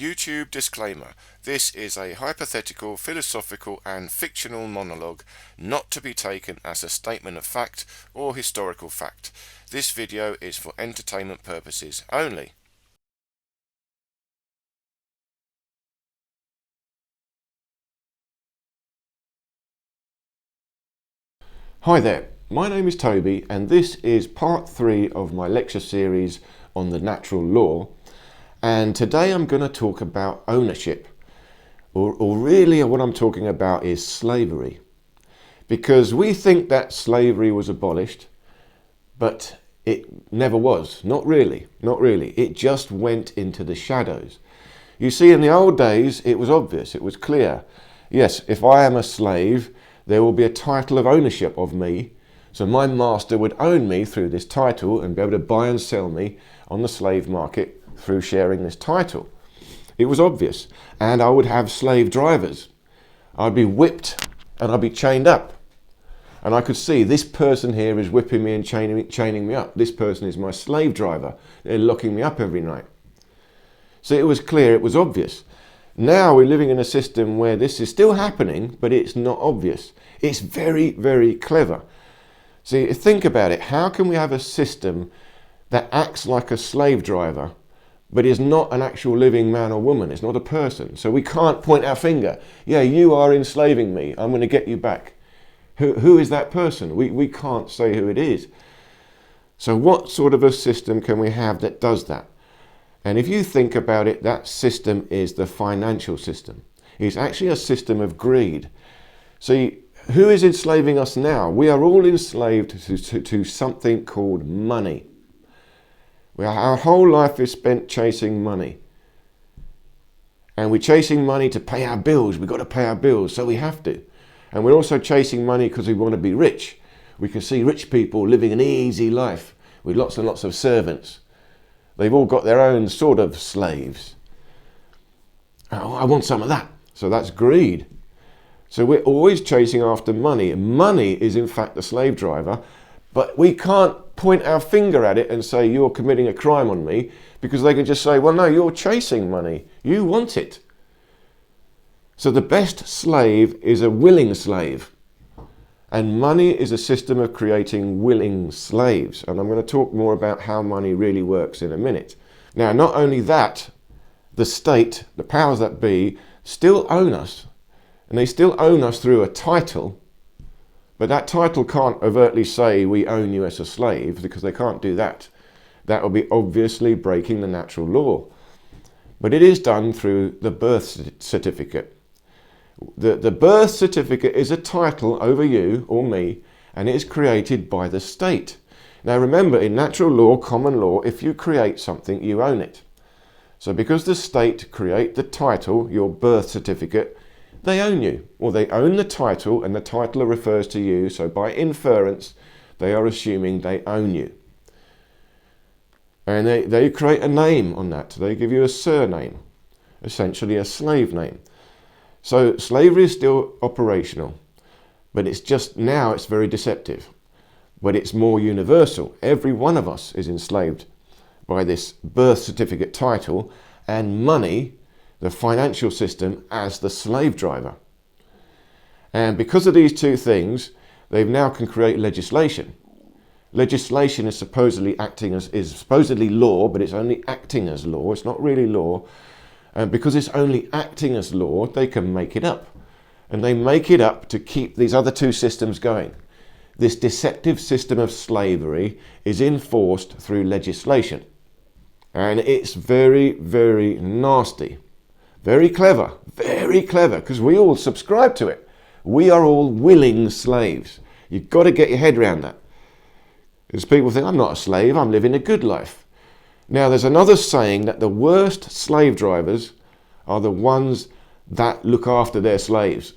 YouTube disclaimer. This is a hypothetical, philosophical and fictional monologue not to be taken as a statement of fact or historical fact. This video is for entertainment purposes only. Hi there, my name is Toby and this is part 3 of my lecture series on the natural law. And today I'm going to talk about ownership, or really what I'm talking about is slavery. Because we think that slavery was abolished, but it never was. Not really. It just went into the shadows. You see, in the old days, it was obvious, it was clear. Yes, if I am a slave, there will be a title of ownership of me. So my master would own me through this title and be able to buy and sell me on the slave market through sharing this title. It was obvious. And I would have slave drivers. I'd be whipped and I'd be chained up. And I could see this person here is whipping me and chaining me up. This person is my slave driver. They're locking me up every night. So it was clear, it was obvious. Now we're living in a system where this is still happening, but it's not obvious. It's very, very clever. See, think about it. How can we have a system that acts like a slave driver, but is not an actual living man or woman? It's not a person. So we can't point our finger. Yeah, you are enslaving me. I'm going to get you back. Who is that person? We can't say who it is. So what sort of a system can we have that does that? And if you think about it, that system is the financial system. It's actually a system of greed. See, who is enslaving us now? We are all enslaved to something called money. Our whole life is spent chasing money. And we're chasing money to pay our bills. We've got to pay our bills, so we have to. And we're also chasing money because we want to be rich. We can see rich people living an easy life with lots and lots of servants. They've all got their own sort of slaves. Oh, I want some of that. So that's greed. So we're always chasing after money. Money is in fact the slave driver, but we can't point our finger at it and say you're committing a crime on me, because they can just say, well, no, you're chasing money. You want it. So the best slave is a willing slave. And money is a system of creating willing slaves. And I'm going to talk more about how money really works in a minute. Now, not only that, the state, the powers that be, still own us. And they still own us through a title. But that title can't overtly say we own you as a slave, because they can't do that. That will be obviously breaking the natural law. But it is done through the birth certificate. The birth certificate is a title over you or me, and it is created by the state. Now remember, in natural law, common law, if you create something, you own it. So because the state create the title, your birth certificate, they own you, or they own the title, and the title refers to you. So by inference, they are assuming they own you. And they create a name on that. They give you a surname, essentially a slave name. So slavery is still operational, but it's just now it's very deceptive. But it's more universal. Every one of us is enslaved by this birth certificate title and money, the financial system, as the slave driver. And because of these two things, they now can create legislation. Legislation is supposedly law, but it's only acting as law. It's not really law. And because it's only acting as law, they can make it up. And they make it up to keep these other two systems going. This deceptive system of slavery is enforced through legislation. And it's very, very nasty. Very clever, because we all subscribe to it. We are all willing slaves. You've got to get your head around that. Because people think, I'm not a slave, I'm living a good life. Now, there's another saying that the worst slave drivers are the ones that look after their slaves.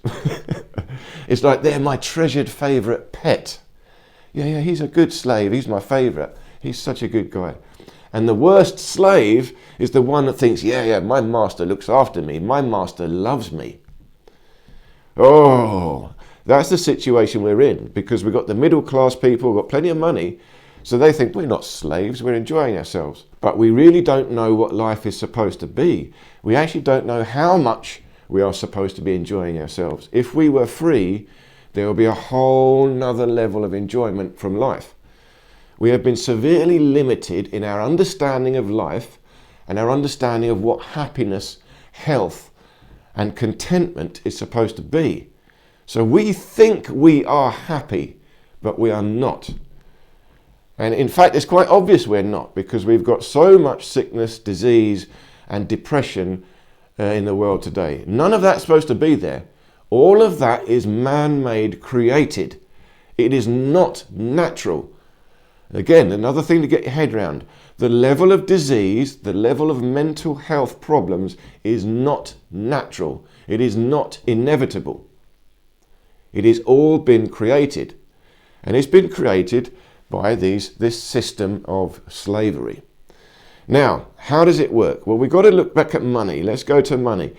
It's like they're my treasured favourite pet. Yeah, he's a good slave. He's my favourite. He's such a good guy. And the worst slave is the one that thinks, yeah, my master looks after me. My master loves me. Oh, that's the situation we're in, because we've got the middle class people who've got plenty of money. So they think we're not slaves, we're enjoying ourselves. But we really don't know what life is supposed to be. We actually don't know how much we are supposed to be enjoying ourselves. If we were free, there would be a whole nother level of enjoyment from life. We have been severely limited in our understanding of life and our understanding of what happiness, health, and contentment is supposed to be. So we think we are happy, but we are not. And in fact, it's quite obvious we're not, because we've got so much sickness, disease, and depression in the world today. None of that's supposed to be there. All of that is man-made, created. It is not natural. Again, another thing to get your head around. The level of disease, the level of mental health problems is not natural. It is not inevitable. It has all been created. And it's been created by this system of slavery. Now, how does it work? Well, we've got to look back at money. Let's go to money.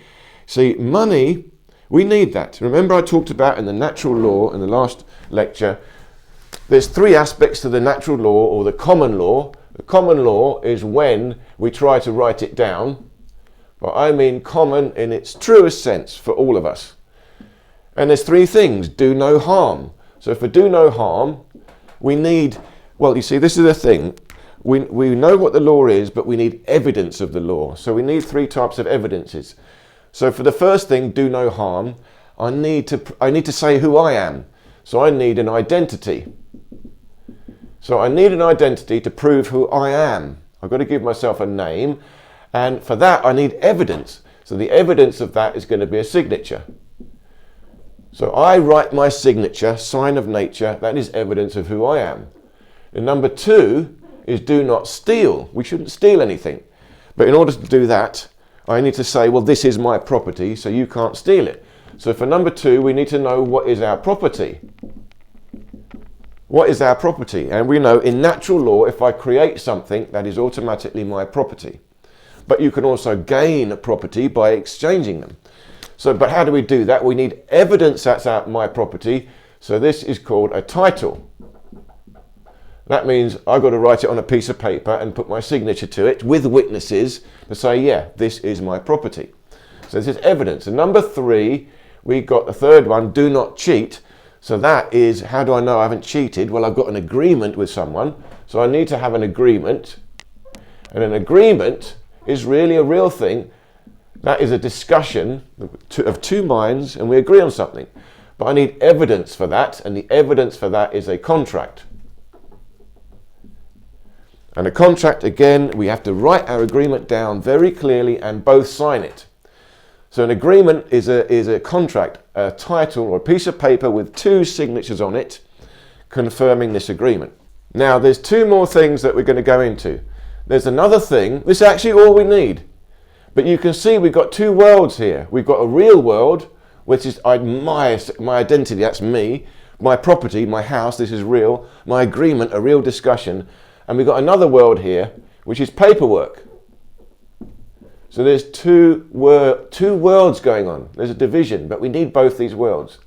See, money, we need that. Remember I talked about in the natural law in the last lecture, there's three aspects to the natural law or the common law. The common law is when we try to write it down, but I mean common in its truest sense for all of us. And there's three things. Do no harm. So for do no harm, we need, well, you see, this is the thing. We know what the law is, but we need evidence of the law. So we need three types of evidences. So for the first thing, do no harm, I need to say who I am. So I need an identity. So I need an identity to prove who I am. I've got to give myself a name. And for that, I need evidence. So the evidence of that is going to be a signature. So I write my signature, sign of nature, that is evidence of who I am. And number two is do not steal. We shouldn't steal anything. But in order to do that, I need to say, well, this is my property, so you can't steal it. So for number two, we need to know what is our property. What is our property? And we know in natural law, if I create something, that is automatically my property. But you can also gain a property by exchanging them. So, but how do we do that? We need evidence that's my property. So this is called a title. That means I've got to write it on a piece of paper and put my signature to it with witnesses to say, yeah, this is my property. So this is evidence. And number three, we got the third one, do not cheat. So that is, how do I know I haven't cheated? Well, I've got an agreement with someone. So I need to have an agreement. And an agreement is really a real thing. That is a discussion of two minds and we agree on something. But I need evidence for that, and the evidence for that is a contract. And a contract, again, we have to write our agreement down very clearly and both sign it. So an agreement is a contract, a title or a piece of paper with two signatures on it confirming this agreement. Now there's two more things that we're going to go into. There's another thing, this is actually all we need. But you can see we've got two worlds here. We've got a real world, which is my identity, that's me, my property, my house, this is real, my agreement, a real discussion. And we've got another world here, which is paperwork. So there's two worlds going on. There's a division, but we need both these worlds.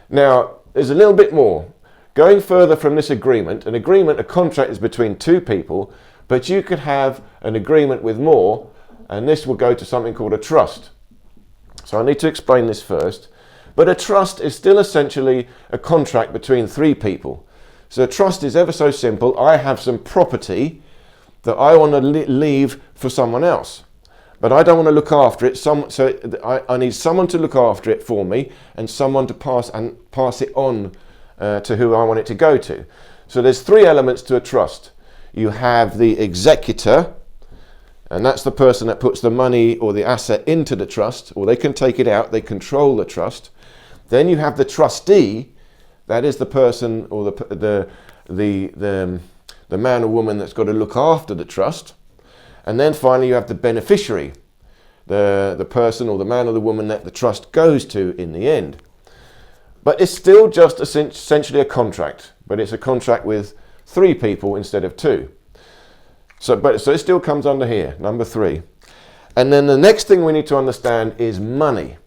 Now, there's a little bit more. Going further from this agreement, a contract is between two people, but you could have an agreement with more, and this will go to something called a trust. So I need to explain this first. But a trust is still essentially a contract between three people. So a trust is ever so simple. I have some property that I want to leave for someone else. But I don't want to look after it. So I need someone to look after it for me and someone to pass it on to who I want it to go to. So there's three elements to a trust. You have the executor, and that's the person that puts the money or the asset into the trust, or they can take it out, they control the trust. Then you have the trustee, that is the person or the man or woman that's got to look after the trust. And then finally you have the beneficiary, the person or the man or the woman that the trust goes to in the end. But it's still just essentially a contract, but it's a contract with three people instead of two. So it still comes under here, number three. And then the next thing we need to understand is money.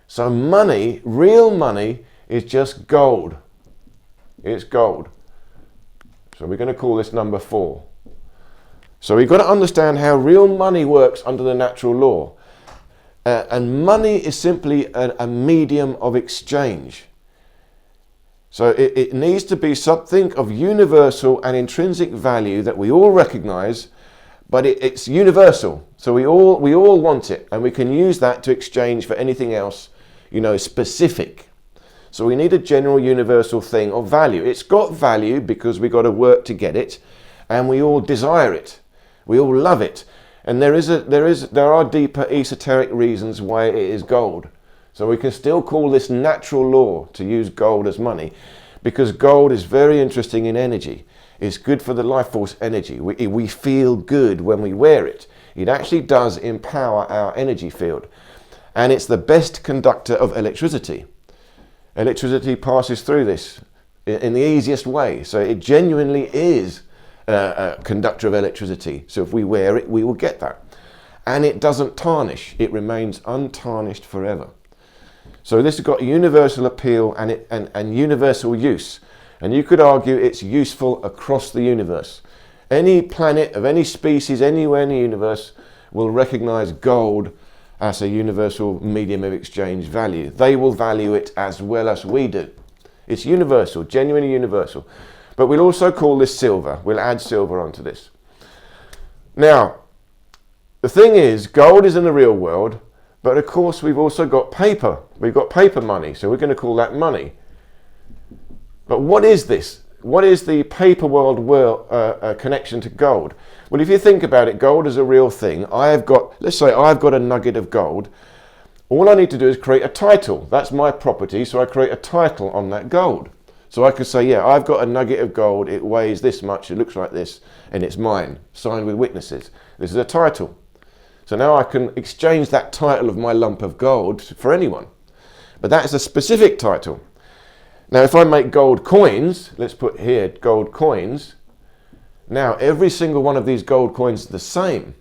So money, real money, is just gold. It's gold. So we're going to call this number 4. So we've got to understand how real money works under the natural law. And money is simply a medium of exchange. So it needs to be something of universal and intrinsic value that we all recognize, but it's universal. So we all want it, and we can use that to exchange for anything else, specific. So we need a general universal thing of value. It's got value because we got to work to get it, and we all desire it. We all love it. And there are deeper esoteric reasons why it is gold. So we can still call this natural law to use gold as money, because gold is very interesting in energy. It's good for the life force energy. We feel good when we wear it. It actually does empower our energy field. And it's the best conductor of electricity. Electricity passes through this in the easiest way. So it genuinely is a conductor of electricity. So if we wear it, we will get that. And it doesn't tarnish. It remains untarnished forever. So this has got universal appeal and universal use. And you could argue it's useful across the universe. Any planet of any species anywhere in the universe will recognize gold as a universal medium of exchange value. They will value it as well as we do. It's universal, genuinely universal. But we'll also call this silver. We'll add silver onto this. Now, the thing is, gold is in the real world, but of course we've also got paper. We've got paper money, so we're going to call that money. But what is this? What is the paper world connection to gold? Well, if you think about it, gold is a real thing. Let's say I've got a nugget of gold. All I need to do is create a title. That's my property, so I create a title on that gold. So I could say, yeah, I've got a nugget of gold, it weighs this much, it looks like this, and it's mine, signed with witnesses. This is a title. So now I can exchange that title of my lump of gold for anyone. But that is a specific title. Now if I make gold coins, let's put here gold coins, now every single one of these gold coins is the same.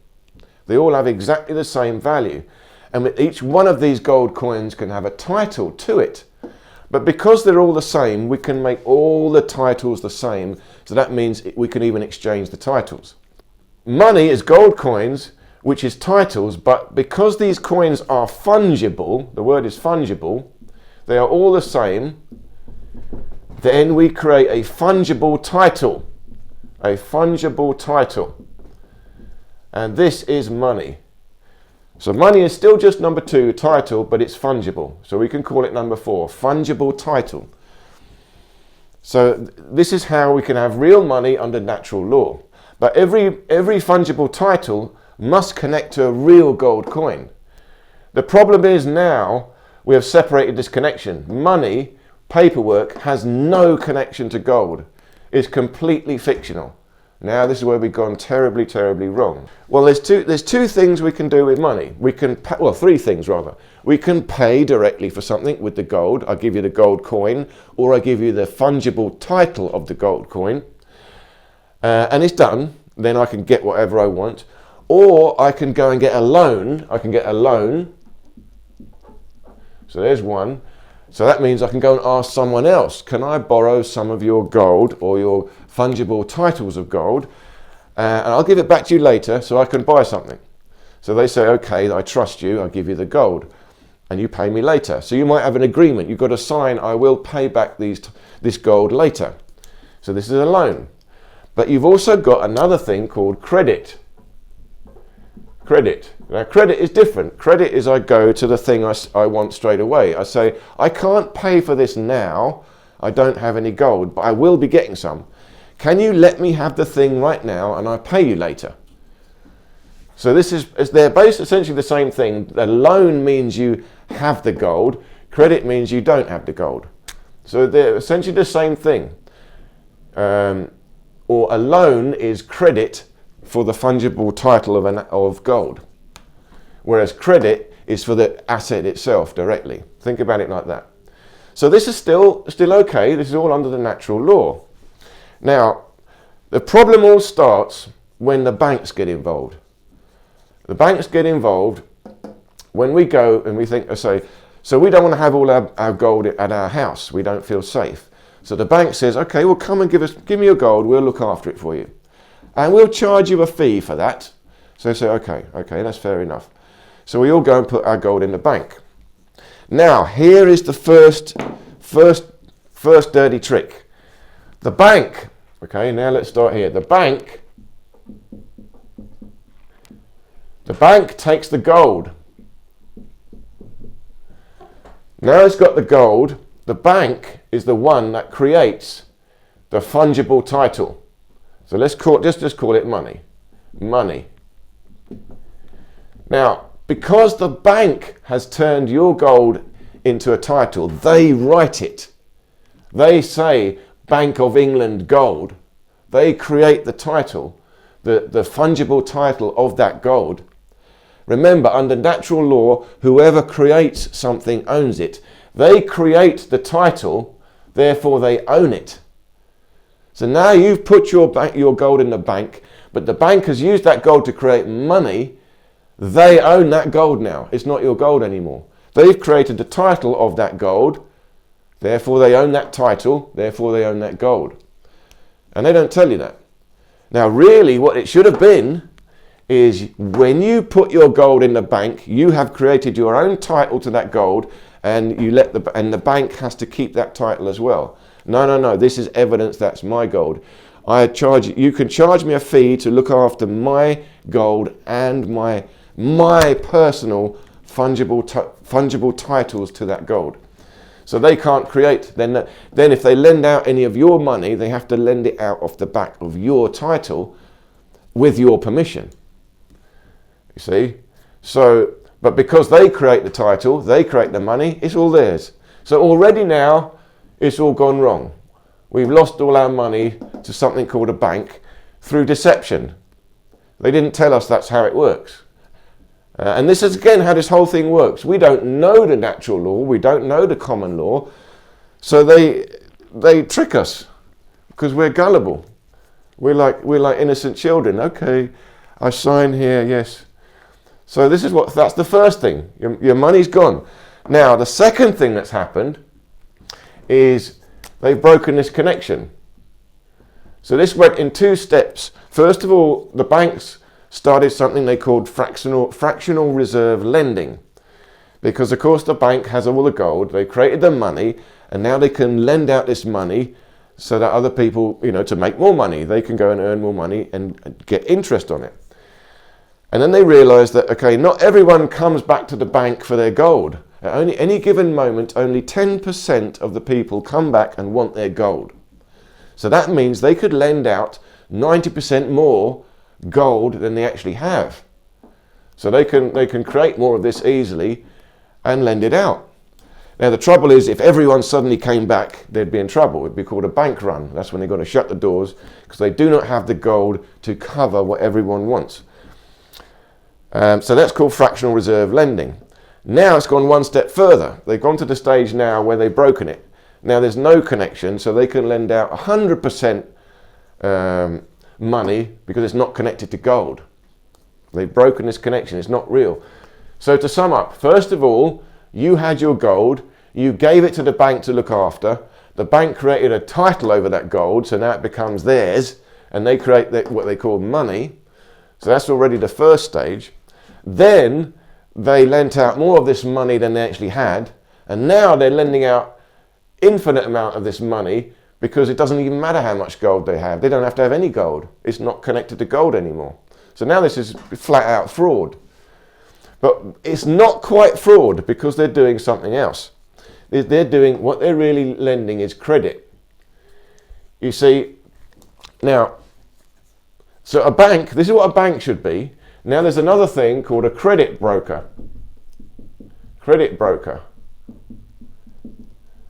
They all have exactly the same value. And with each one of these gold coins can have a title to it. But because they're all the same, we can make all the titles the same. So that means we can even exchange the titles. Money is gold coins, which is titles, but because these coins are fungible, the word is fungible, they are all the same, then we create a fungible title. A fungible title. And this is money. So money is still just number 2, title, but it's fungible. So we can call it number 4, fungible title. So this is how we can have real money under natural law. But every fungible title must connect to a real gold coin. The problem is now we have separated this connection. Money, paperwork, has no connection to gold. It's completely fictional. Now this is where we've gone terribly, terribly wrong. Well, there's two things we can do with money. We can, well, 3 things rather. We can pay directly for something with the gold. I give you the gold coin, or I give you the fungible title of the gold coin, and it's done. Then I can get whatever I want, or I can go and get a loan. I can get a loan. So there's one. So that means I can go and ask someone else, can I borrow some of your gold or your fungible titles of gold, and I'll give it back to you later so I can buy something. So they say, okay, I trust you, I'll give you the gold, and you pay me later. So you might have an agreement, you've got to sign, I will pay back this gold later. So this is a loan. But you've also got another thing called credit. Credit. Now credit is different. Credit is I go to the thing I want straight away. I say, I can't pay for this now, I don't have any gold, but I will be getting some. Can you let me have the thing right now and I pay you later? So they're both essentially the same thing. A loan means you have the gold, credit means you don't have the gold. So they're essentially the same thing. Or a loan is credit for the fungible title of gold, whereas credit is for the asset itself directly. Think about it like that. So this is still okay. This is all under the natural law. Now, the problem all starts when the banks get involved. The banks get involved when we go and we think, so we don't want to have all our gold at our house. We don't feel safe. So the bank says, okay, well, come and give me your gold, we'll look after it for you. And we'll charge you a fee for that. So they say, okay, that's fair enough. So we all go and put our gold in the bank. Now, here is the first dirty trick. The bank, okay, now let's start here. The bank takes the gold. Now it's got the gold. The bank is the one that creates the fungible title. So let's just call it money. Money. Now, because the bank has turned your gold into a title, they write it. They say Bank of England gold. They create the title, the fungible title of that gold. Remember, under natural law, whoever creates something owns it. They create the title, therefore they own it. So now you've put your gold in the bank, but the bank has used that gold to create money. They own that gold now. It's not your gold anymore. They've created the title of that gold, therefore they own that title, therefore they own that gold. And they don't tell you that. Now really what it should have been is when you put your gold in the bank, you have created your own title to that gold, and the bank has to keep that title as well. No, this is evidence that's my gold. You can charge me a fee to look after my gold and my personal fungible titles to that gold. So they can't create, then if they lend out any of your money, they have to lend it out off the back of your title with your permission. You see? So, but because they create the title, they create the money, it's all theirs. So already now, it's all gone wrong. We've lost all our money to something called a bank through deception. They didn't tell us that's how it works. And this is again how this whole thing works. We don't know the natural law, we don't know the common law, so they trick us because we're gullible. We're like innocent children. Okay, I sign here, yes. So that's the first thing. Your money's gone. Now the second thing that's happened is they've broken this connection. So this went in two steps. First of all, the banks started something they called fractional reserve lending, because of course the bank has all the gold, they created the money, and now they can lend out this money so that other people, to make more money, they can go and earn more money and get interest on it. And then they realized that, okay, not everyone comes back to the bank for their gold. At any given moment, only 10% of the people come back and want their gold. So that means they could lend out 90% more gold than they actually have. So they can create more of this easily and lend it out. Now the trouble is, if everyone suddenly came back, they'd be in trouble. It'd be called a bank run. That's when they've got to shut the doors because they do not have the gold to cover what everyone wants. So that's called fractional reserve lending. Now it's gone one step further. They've gone to the stage now where they've broken it. Now there's no connection, so they can lend out 100% money because it's not connected to gold. They've broken this connection, it's not real. So to sum up, first of all, you had your gold, you gave it to the bank to look after, the bank created a title over that gold, so now it becomes theirs, and they create what they call money. So that's already the first stage. Then they lent out more of this money than they actually had, and now they're lending out infinite amount of this money because it doesn't even matter how much gold they have. They don't have to have any gold. It's not connected to gold anymore. So now this is flat out fraud. But it's not quite fraud because they're doing something else. They're doing, what they're really lending is credit. You see, now, so a bank, this is what a bank should be. Now there's another thing called a credit broker. Credit broker.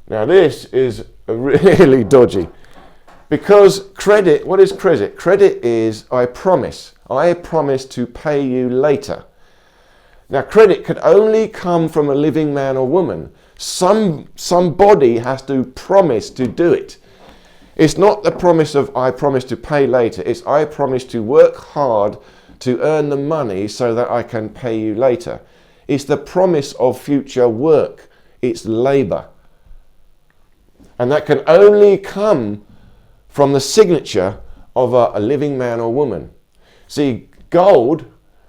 Now this is really dodgy. Because credit, what is credit? Credit is I promise to pay you later. Now credit could only come from a living man or woman. Somebody has to promise to do it. It's not the promise of I promise to pay later. It's I promise to work hard to earn the money so that I can pay you later. It's the promise of future work. It's labour. And that can only come from the signature of a living man or woman. See, gold,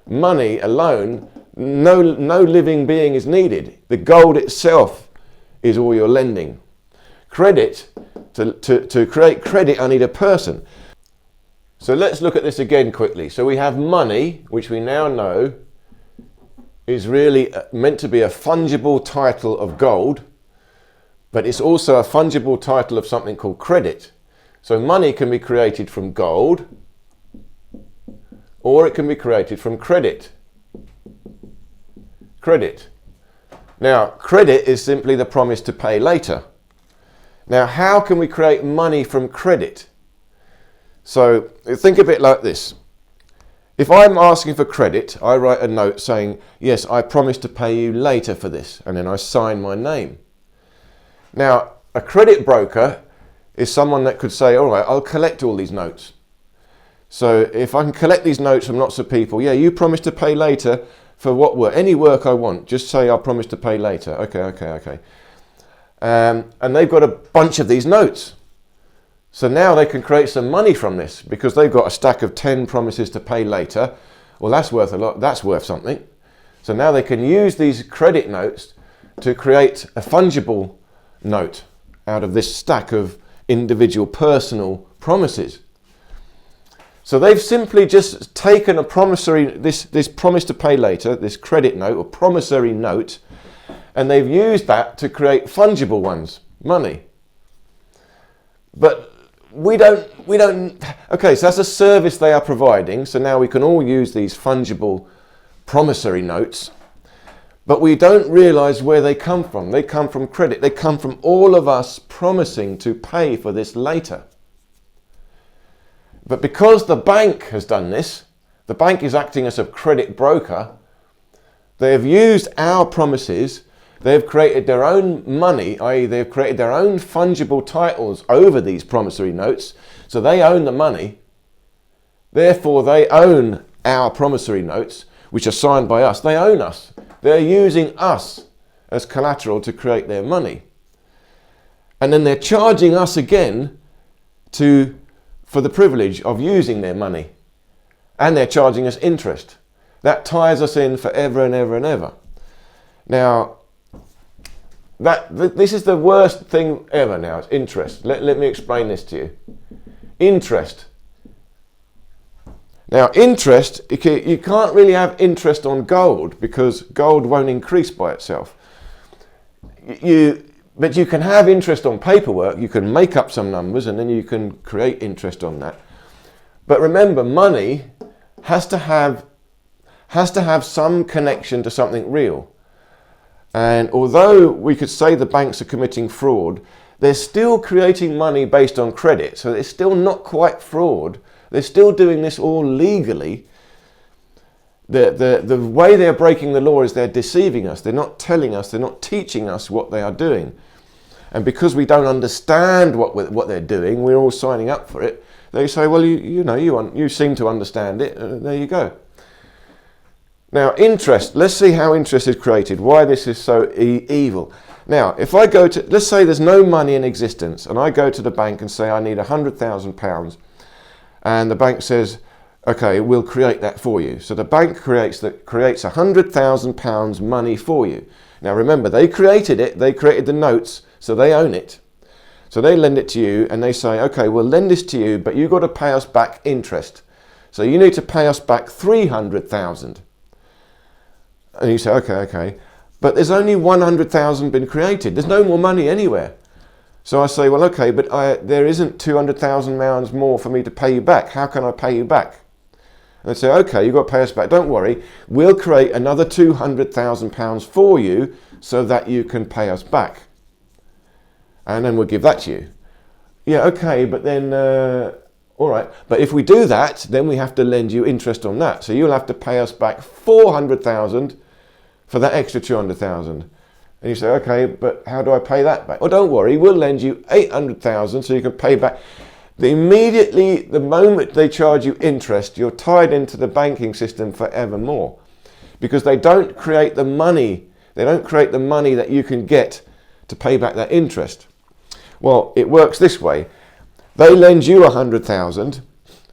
money alone, no living being is needed. The gold itself is all you're lending. Credit, to create credit, I need a person. So let's look at this again quickly. So we have money, which we now know is really meant to be a fungible title of gold, but it's also a fungible title of something called credit. So money can be created from gold, or it can be created from credit. Credit. Now, credit is simply the promise to pay later. Now, how can we create money from credit? So think of it like this. If I'm asking for credit, I write a note saying, yes, I promise to pay you later for this, and then I sign my name. Now, a credit broker is someone that could say, all right, I'll collect all these notes. So if I can collect these notes from lots of people, yeah, you promise to pay later for what work, any work I want, just say I'll promise to pay later. Okay. And they've got a bunch of these notes. So now they can create some money from this because they've got a stack of 10 promises to pay later. Well, that's worth a lot. That's worth something. So now they can use these credit notes to create a fungible note out of this stack of individual personal promises. So they've simply just taken a promissory, this promise to pay later, this credit note or promissory note, and they've used that to create fungible ones, money. But we don't, okay, so that's a service they are providing. So now we can all use these fungible promissory notes, but we don't realize where they come from. They come from credit. They come from all of us promising to pay for this later. But because the bank has done this, the bank is acting as a credit broker, they have used our promises. They've created their own money, i.e. they've created their own fungible titles over these promissory notes. So they own the money. Therefore, they own our promissory notes, which are signed by us. They own us. They're using us as collateral to create their money. And then they're charging us again for the privilege of using their money. And they're charging us interest. That ties us in forever and ever and ever. Now, this is the worst thing ever now, it's interest. Let me explain this to you. Interest. Now, interest, you can't really have interest on gold because gold won't increase by itself. But you can have interest on paperwork. You can make up some numbers and then you can create interest on that. But remember, money has to have some connection to something real. And although we could say the banks are committing fraud, they're still creating money based on credit. So it's still not quite fraud. They're still doing this all legally. The way they're breaking the law is they're deceiving us. They're not telling us, they're not teaching us what they are doing. And because we don't understand what they're doing, we're all signing up for it. They say, well, you seem to understand it. There you go. Now, interest. Let's see how interest is created. Why this is so evil. Now, if I go to, let's say there's no money in existence, and I go to the bank and say I need £100,000, and the bank says, okay, we'll create that for you. So the bank creates £100,000 money for you. Now remember, they created it. They created the notes, so they own it. So they lend it to you, and they say, okay, we'll lend this to you, but you've got to pay us back interest. So you need to pay us back £300,000. And you say, okay. But there's only 100,000 been created. There's no more money anywhere. So I say, well, okay, but there isn't £200,000 more for me to pay you back. How can I pay you back? And they say, okay, you've got to pay us back. Don't worry. We'll create another £200,000 for you so that you can pay us back. And then we'll give that to you. Yeah, okay, but then, all right. But if we do that, then we have to lend you interest on that. So you'll have to pay us back 400,000 for that extra 200,000. And you say, okay, but how do I pay that back? Well, don't worry, we'll lend you 800,000 so you can pay back. Immediately, the moment they charge you interest, you're tied into the banking system forevermore. Because they don't create the money. They don't create the money that you can get to pay back that interest. Well, it works this way. They lend you 100,000,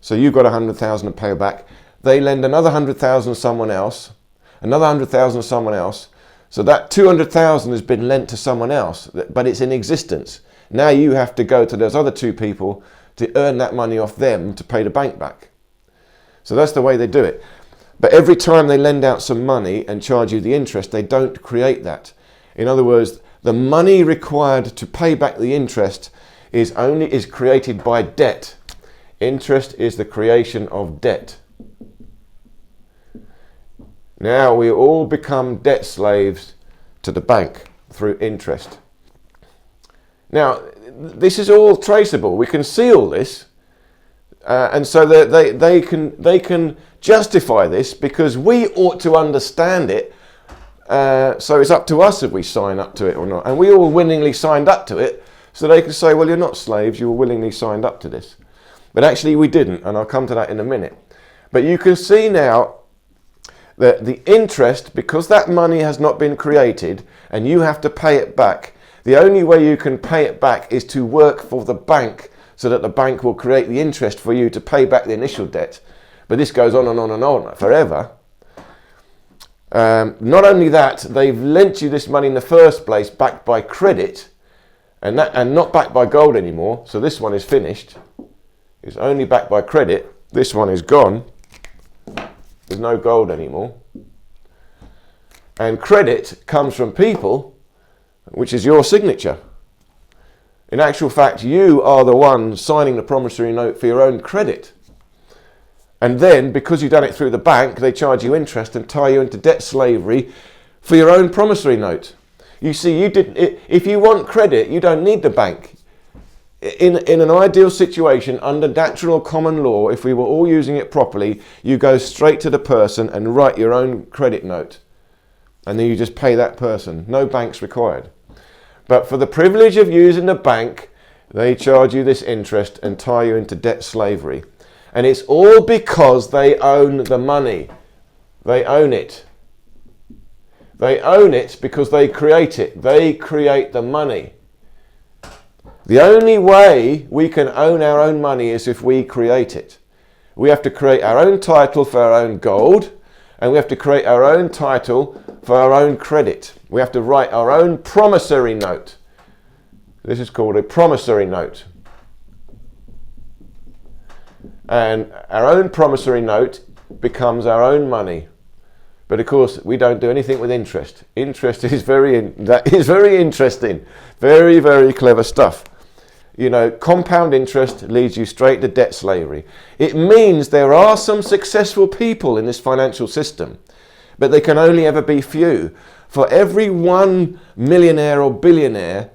so you've got 100,000 to pay back. They lend another 100,000 to someone else, another 100,000 to someone else. So that 200,000 has been lent to someone else, but it's in existence. Now you have to go to those other two people to earn that money off them to pay the bank back. So that's the way they do it. But every time they lend out some money and charge you the interest, they don't create that. In other words, the money required to pay back the interest is created by debt. Interest is the creation of debt. Now we all become debt slaves to the bank through interest. Now, this is all traceable. We can see all this. And so they can justify this because we ought to understand it. So it's up to us if we sign up to it or not. And we all willingly signed up to it. So they can say, well, you're not slaves. You were willingly signed up to this. But actually we didn't. And I'll come to that in a minute. But you can see now that the interest, because that money has not been created and you have to pay it back, the only way you can pay it back is to work for the bank so that the bank will create the interest for you to pay back the initial debt. But this goes on and on and on forever. Not only that, they've lent you this money in the first place backed by credit and not backed by gold anymore. So this one is finished. It's only backed by credit. This one is gone. There's no gold anymore. And credit comes from people, which is your signature. In actual fact, you are the one signing the promissory note for your own credit. And then, because you've done it through the bank, they charge you interest and tie you into debt slavery for your own promissory note. You see, if you want credit, you don't need the bank. In an ideal situation, under natural common law, if we were all using it properly, you go straight to the person and write your own credit note. And then you just pay that person. No banks required. But for the privilege of using the bank, they charge you this interest and tie you into debt slavery. And it's all because they own the money. They own it. They own it because they create it. They create the money. The only way we can own our own money is if we create it. We have to create our own title for our own gold, and we have to create our own title for our own credit. We have to write our own promissory note. This is called a promissory note. And our own promissory note becomes our own money. But of course, we don't do anything with interest. Interest is very interesting. Very, very clever stuff. You know, compound interest leads you straight to debt slavery. It means there are some successful people in this financial system, but they can only ever be few. For every one millionaire or billionaire,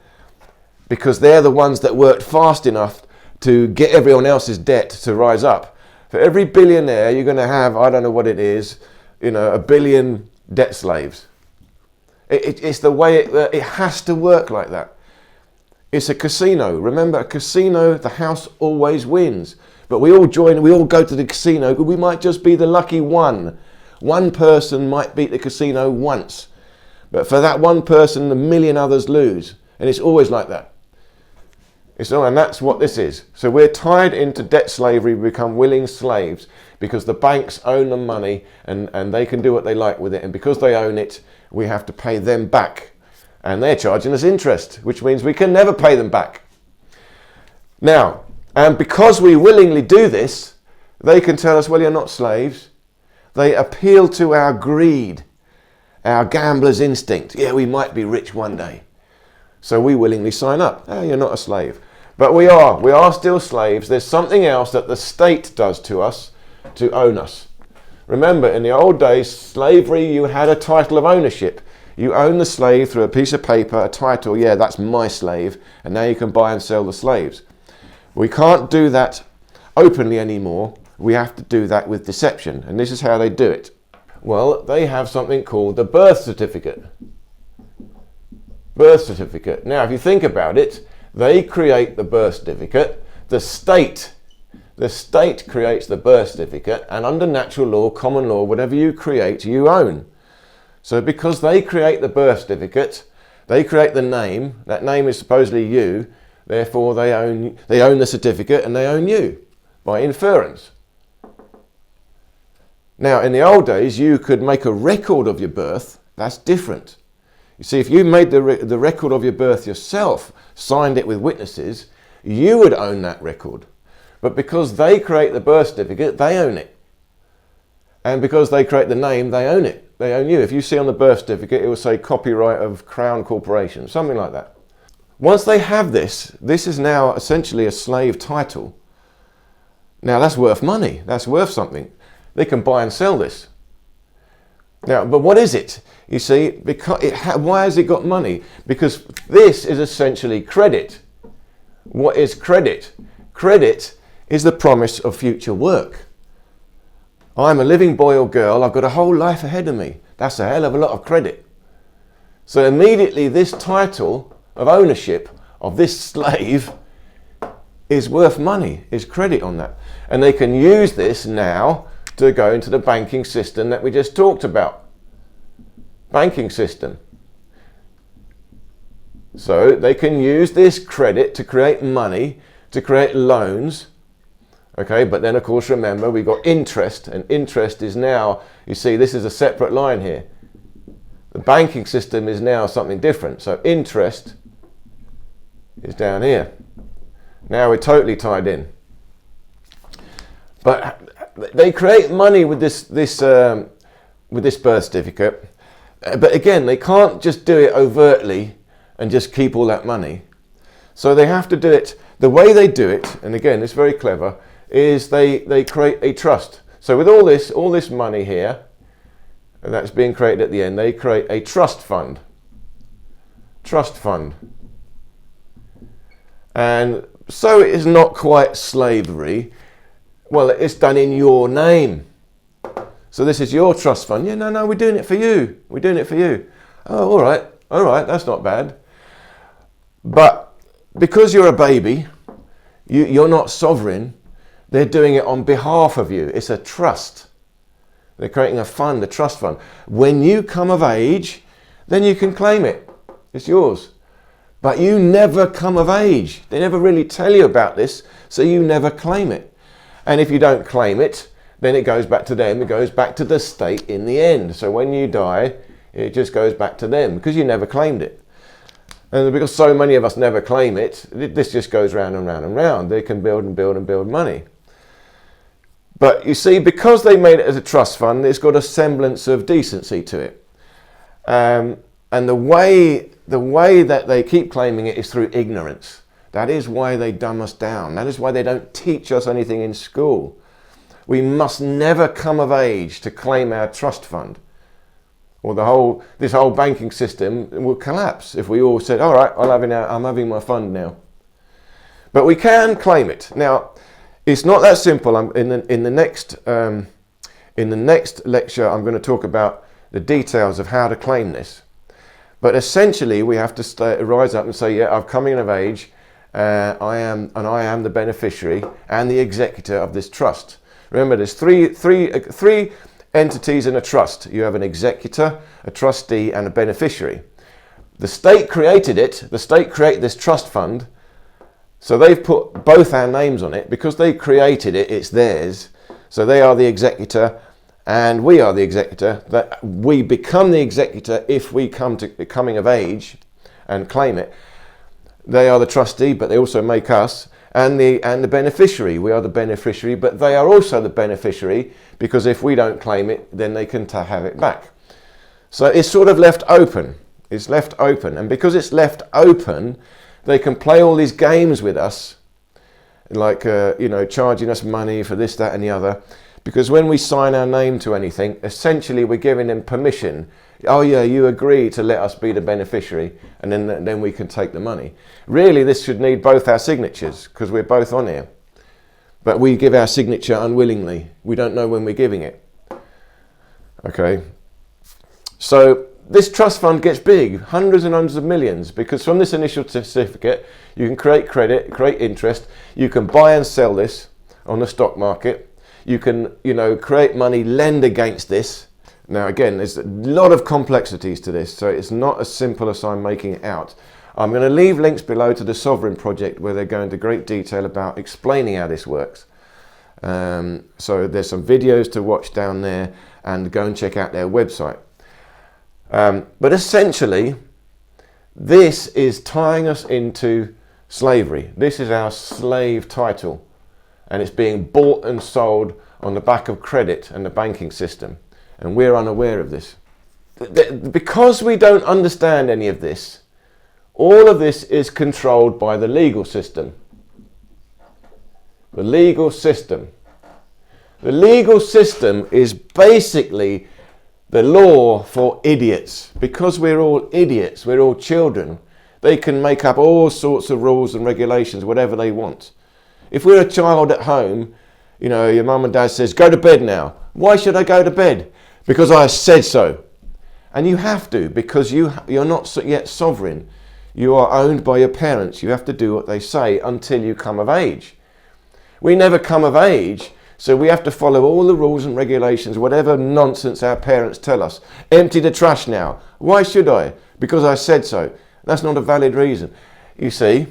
because they're the ones that worked fast enough to get everyone else's debt to rise up. For every billionaire, you're going to have, I don't know what it is, you know, 1 billion debt slaves. It's the way it has to work like that. It's a casino. Remember, a casino, the house always wins. But we all go to the casino. We might just be the lucky one. One person might beat the casino once. But for that one person, 1 million others lose. And it's always like that. And that's what this is. So we're tied into debt slavery, we become willing slaves because the banks own the money and they can do what they like with it. And because they own it, we have to pay them back. And they're charging us interest, which means we can never pay them back. Now, and because we willingly do this, they can tell us, well, you're not slaves. They appeal to our greed, our gambler's instinct. Yeah, we might be rich one day. So we willingly sign up. Oh, you're not a slave. But we are still slaves. There's something else that the state does to us to own us. Remember, in the old days, slavery, you had a title of ownership. You own the slave through a piece of paper, a title, yeah, that's my slave, and now you can buy and sell the slaves. We can't do that openly anymore. We have to do that with deception, and this is how they do it. Well, they have something called the birth certificate. Birth certificate. Now, if you think about it, they create the birth certificate. The state creates the birth certificate, and under natural law, common law, whatever you create, you own. So because they create the birth certificate, they create the name, that name is supposedly you, Therefore, they own the certificate and they own you by inference. Now, in the old days, you could make a record of your birth. That's different. You see, if you made the record of your birth yourself, signed it with witnesses, you would own that record. But because they create the birth certificate, they own it. And because they create the name, they own it. They own you. If you see on the birth certificate, it will say copyright of Crown Corporation, something like that. Once they have this is now essentially a slave title. Now that's worth money. That's worth something. They can buy and sell this. Now, but what is it? You see, because why has it got money? Because this is essentially credit. What is credit? Credit is the promise of future work. I'm a living boy or girl, I've got a whole life ahead of me. That's a hell of a lot of credit. So immediately this title of ownership of this slave is worth money, is credit on that. And they can use this now to go into the banking system that we just talked about. Banking system. So they can use this credit to create money, to create loans. Okay, but then of course remember we've got interest, and interest is now, you see this is a separate line here. The banking system is now something different. So interest is down here. Now we're totally tied in. But they create money with this birth certificate. But again, they can't just do it overtly and just keep all that money. So they have to do it, the way they do it, and again, it's very clever, is they create a trust. So with all this money here, and that's being created at the end, they create a trust fund. Trust fund. And so it is not quite slavery. Well, it's done in your name. So this is your trust fund. Yeah, no, we're doing it for you. We're doing it for you. Oh, all right, that's not bad. But because you're a baby, you're not sovereign. They're doing it on behalf of you. It's a trust. They're creating a fund, a trust fund. When you come of age, then you can claim it. It's yours. But you never come of age. They never really tell you about this, so you never claim it. And if you don't claim it, then it goes back to them. It goes back to the state in the end. So when you die, it just goes back to them because you never claimed it. And because so many of us never claim it, this just goes round and round and round. They can build and build and build money. But you see, because they made it as a trust fund, it's got a semblance of decency to it. And the way that they keep claiming it is through ignorance. That is why they dumb us down. That is why they don't teach us anything in school. We must never come of age to claim our trust fund. Or this whole banking system will collapse if we all said, all right, I'm having my fund now. But we can claim it. Now, it's not that simple. In the next lecture, I'm going to talk about the details of how to claim this. But essentially, we have to rise up and say, yeah, I'm coming of age. I am the beneficiary and the executor of this trust. Remember, there's three entities in a trust. You have an executor, a trustee, and a beneficiary. The state created it. The state created this trust fund. So they've put both our names on it. Because they created it, it's theirs. So they are the executor and we are the executor. That we become the executor if we come to coming of age and claim it. They are the trustee, but they also make us. And the beneficiary. We are the beneficiary, but they are also the beneficiary because if we don't claim it, then they can have it back. So it's sort of left open. It's left open. And because it's left open, they can play all these games with us, like, charging us money for this, that, and the other. Because when we sign our name to anything, essentially we're giving them permission. Oh yeah, you agree to let us be the beneficiary, and then we can take the money. Really, this should need both our signatures, because we're both on here. But we give our signature unwillingly. We don't know when we're giving it. Okay. So this trust fund gets big, hundreds and hundreds of millions, because from this initial certificate, you can create credit, create interest. You can buy and sell this on the stock market. You can, create money, lend against this. Now, again, there's a lot of complexities to this, so it's not as simple as I'm making it out. I'm going to leave links below to the Sovereign Project where they go into great detail about explaining how this works. So there's some videos to watch down there, and go and check out their website. But essentially, this is tying us into slavery. This is our slave title, and it's being bought and sold on the back of credit and the banking system, and we're unaware of this. Because we don't understand any of this, all of this is controlled by the legal system. The legal system. The legal system is basically the law for idiots. Because we're all idiots, we're all children, they can make up all sorts of rules and regulations, whatever they want. If we're a child at home, you know, your mum and dad says, go to bed now. Why should I go to bed? Because I said so. And you have to, because you're not yet sovereign. You are owned by your parents. You have to do what they say until you come of age. We never come of age, so we have to follow all the rules and regulations, whatever nonsense our parents tell us. Empty the trash now. Why should I? Because I said so. That's not a valid reason, you see.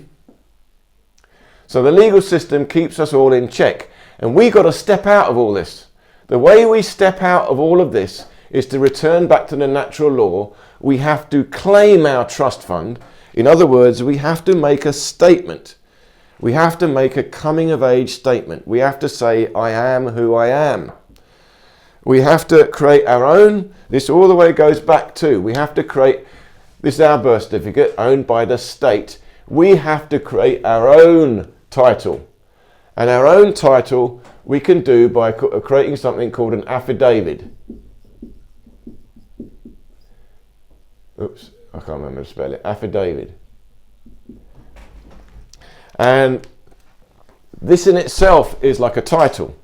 So the legal system keeps us all in check, and we got to step out of all this. The way we step out of all of this is to return back to the natural law. We have to claim our trust fund. In other words, we have to make a statement. We have to make a coming of age statement. We have to say, I am who I am. We have to create our own, this all the way goes back to, we have to create, this is our birth certificate owned by the state. We have to create our own title. And our own title we can do by creating something called an affidavit. Oops, I can't remember to spell it. Affidavit. And this in itself is like a title.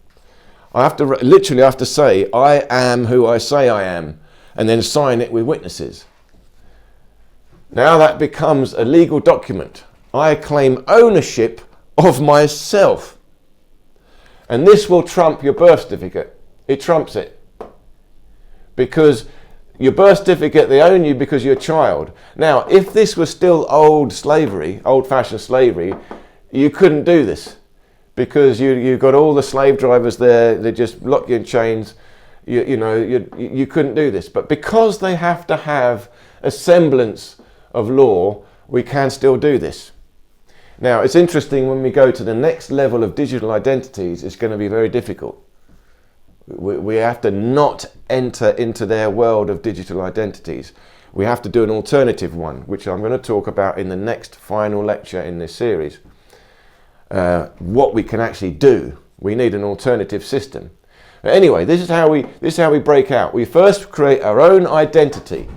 I have to literally have to say, I am who I say I am, and then sign it with witnesses. Now that becomes a legal document. I claim ownership of myself. And this will trump your birth certificate. It trumps it. Because your birth certificate, they own you because you're a child. Now, if this was still old slavery, old-fashioned slavery, you couldn't do this. Because you've got all the slave drivers there, they just lock you in chains. You couldn't do this. But because they have to have a semblance of law, we can still do this. Now, it's interesting when we go to the next level of digital identities, it's going to be very difficult. We have to not enter into their world of digital identities. We have to do an alternative one, which I'm going to talk about in the next final lecture in this series. What we can actually do. We need an alternative system. But anyway, this is how we break out. We first create our own identity.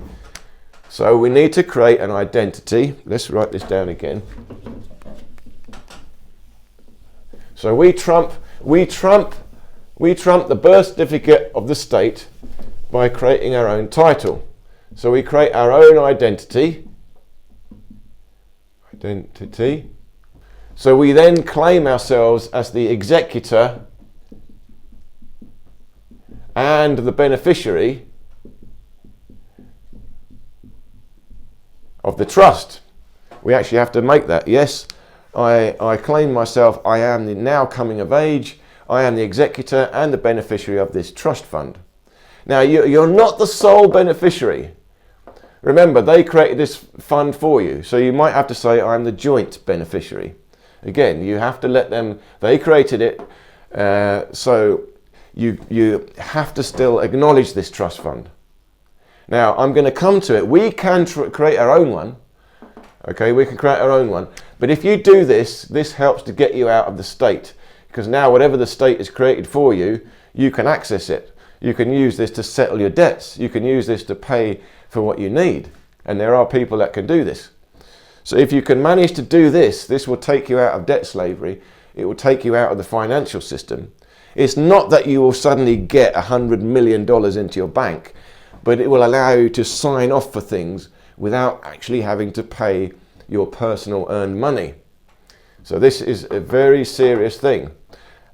So we need to create an identity. Let's write this down again. So we trump the birth certificate of the state by creating our own title. So we create our own identity. So we then claim ourselves as the executor and the beneficiary of the trust. We actually have to make that. Yes, I claim myself, I am the now coming of age, I am the executor and the beneficiary of this trust fund. Now, you're not the sole beneficiary. Remember, they created this fund for you, so you might have to say, I'm the joint beneficiary. Again, you have to let them, they created it, so you have to still acknowledge this trust fund. Now, I'm going to come to it. We can create our own one. Okay, we can create our own one. But if you do this, this helps to get you out of the state. Because now whatever the state has created for you, you can access it. You can use this to settle your debts. You can use this to pay for what you need. And there are people that can do this. So if you can manage to do this, this will take you out of debt slavery. It will take you out of the financial system. It's not that you will suddenly get $100 million into your bank, but it will allow you to sign off for things without actually having to pay your personal earned money. So this is a very serious thing.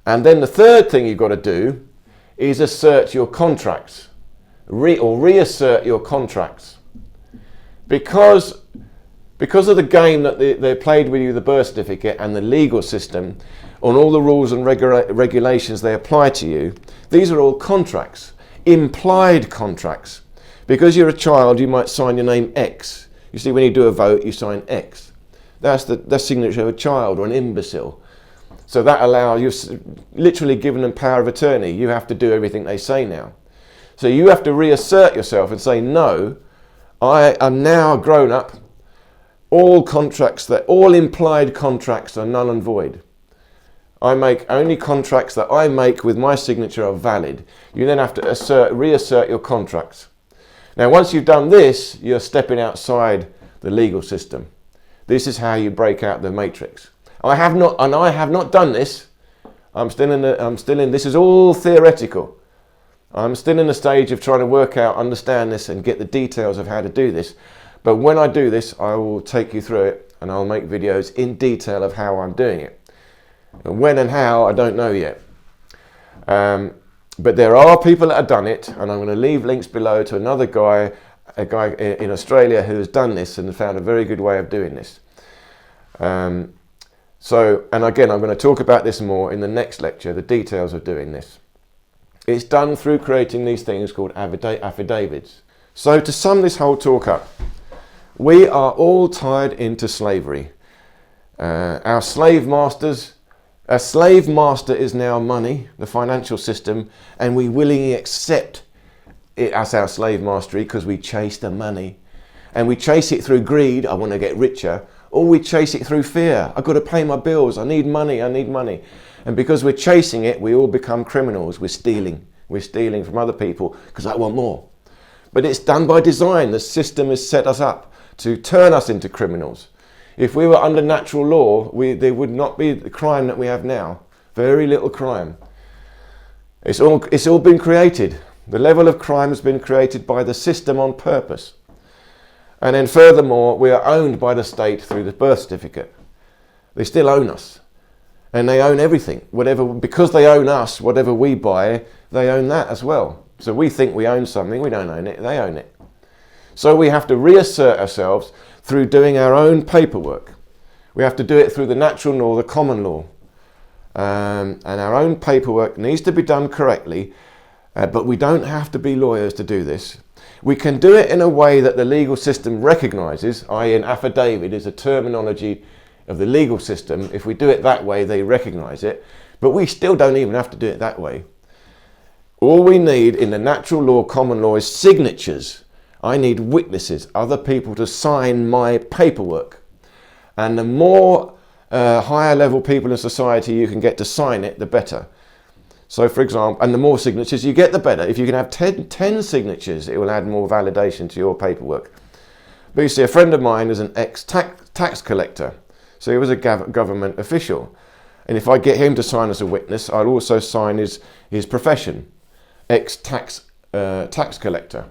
And then the third thing you've got to do is assert your contracts, reassert your contracts. Because Because of the game that they played with you, the birth certificate and the legal system, on all the rules and regulations they apply to you, these are all contracts, implied contracts. Because you're a child, you might sign your name X. You see, when you do a vote, you sign X. That's the signature of a child or an imbecile. So that allows, you've literally given them power of attorney. You have to do everything they say now. So you have to reassert yourself and say, no, I am now grown up. All implied contracts are null and void. I make only contracts that I make with my signature are valid. You then have to reassert your contracts. Now, once you've done this, you're stepping outside the legal system. This is how you break out the matrix. I have not done this. This is all theoretical. I'm still in the stage of trying to work out, understand this and get the details of how to do this. But when I do this, I will take you through it and I'll make videos in detail of how I'm doing it. And when and how, I don't know yet. But there are people that have done it, and I'm going to leave links below to another guy, a guy in Australia who has done this and found a very good way of doing this. And again, I'm going to talk about this more in the next lecture, the details of doing this. It's done through creating these things called affidavits. So to sum this whole talk up, we are all tied into slavery. Our slave masters, a slave master is now money, the financial system, and we willingly accept it as our slave mastery because we chase the money. And we chase it through greed, I want to get richer, or we chase it through fear, I've got to pay my bills, I need money. And because we're chasing it, we all become criminals. We're stealing from other people because I want more. But it's done by design. The system has set us up to turn us into criminals. If we were under natural law, there would not be the crime that we have now. Very little crime. It's all been created. The level of crime has been created by the system on purpose. And then furthermore, we are owned by the state through the birth certificate. They still own us. And they own everything. Because they own us, whatever we buy, they own that as well. So we think we own something, we don't own it, they own it. So we have to reassert ourselves through doing our own paperwork. We have to do it through the natural law, the common law. And our own paperwork needs to be done correctly, but we don't have to be lawyers to do this. We can do it in a way that the legal system recognises, i.e. an affidavit is a terminology of the legal system. If we do it that way, they recognise it. But we still don't even have to do it that way. All we need in the natural law, common law, is signatures. I need witnesses, other people to sign my paperwork. And the more higher level people in society you can get to sign it, the better. So for example, and the more signatures you get, the better. If you can have 10 signatures, it will add more validation to your paperwork. But you see, a friend of mine is an ex-tax collector. So he was a government official. And if I get him to sign as a witness, I'll also sign his profession, ex-tax collector.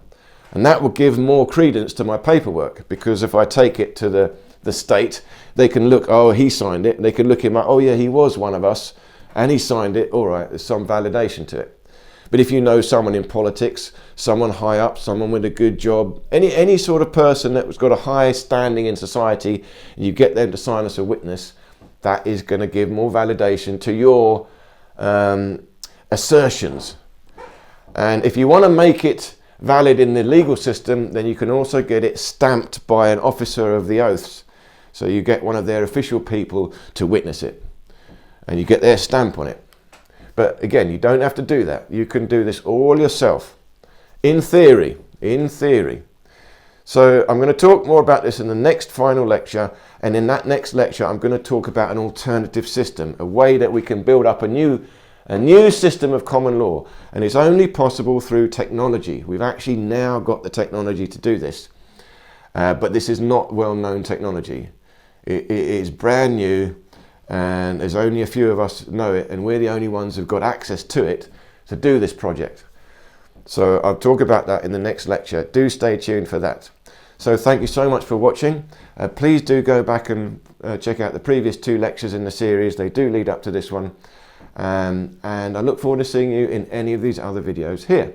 And that will give more credence to my paperwork, because if I take it to the state, they can look, oh, he signed it. They can look him up, oh yeah, he was one of us and he signed it. All right, there's some validation to it. But if you know someone in politics, someone high up, someone with a good job, any sort of person that's got a high standing in society, and you get them to sign as a witness, that is going to give more validation to your assertions. And if you want to make it valid in the legal system, then you can also get it stamped by an officer of the oaths. So you get one of their official people to witness it, and you get their stamp on it. But again, you don't have to do that. You can do this all yourself, in theory. So I'm going to talk more about this in the next final lecture, and in that next lecture I'm going to talk about an alternative system, a way that we can build up a new system of common law. And it's only possible through technology. We've actually now got the technology to do this, but this is not well-known technology. It is brand new, and there's only a few of us know it, and we're the only ones who've got access to it to do this project. So I'll talk about that in the next lecture. Do stay tuned for that. So thank you so much for watching. Please do go back and check out the previous 2 lectures in the series. They do lead up to this one. And I look forward to seeing you in any of these other videos here.